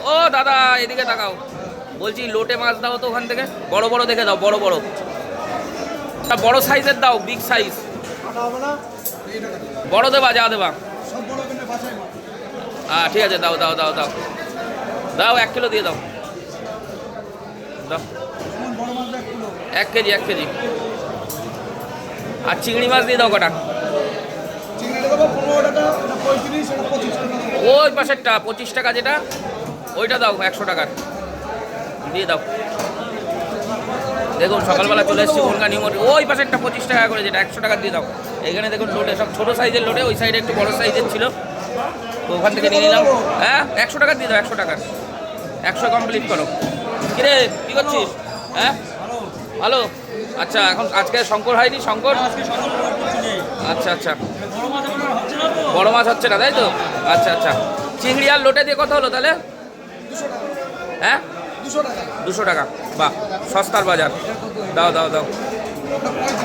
ও দাদা এদিকে তাকাও, বলছি লোটে মাছ দাও তো ওখান থেকে, বড় বড় দেখে দাও, বড় বড়, বড় সাইজের দাও, বিগ সাইজ। বড় দেবা, যা দেবা। হ্যাঁ ঠিক আছে, দাও দাও দাও দাও দাও, 1 কিলো দিয়ে দাও, দাও 1 কেজি 1 কেজি। আর চিংড়ি মাছ দিয়ে দাও কটা। ওই পাশেরটা 25 টাকা যেটা, ওইটা দাও 100 টাকার দিয়ে দাও। দেখুন সকালবেলা চলে এসেছি বনগা নিউ মার্কেট, ওই পাশেরটা 25 টাকা করে যেটা, 100 টাকা দিয়ে দাও। এখানে দেখুন লোটে সব ছোটো সাইজের লোটে, ওই সাইডে একটু বড় সাইজের ছিল, তো ওখান থেকে নিয়ে নিলাম। হ্যাঁ 100 টাকা দিয়ে দাও, 100 টাকার 100 কমপ্লিট করো। কিরে কী করছিস? হ্যাঁ ভালো। আচ্ছা এখন আজকে শঙ্কর হয়নি? শঙ্কর আচ্ছা আচ্ছা, বড় মাছ হচ্ছে না তাই তো? আচ্ছা আচ্ছা, চিংড়ি আর লোটে দিয়ে কত হলো তাহলে? হ্যাঁ 200 টাকা। বাহ, সস্তার বাজার। দাও দাও দাও।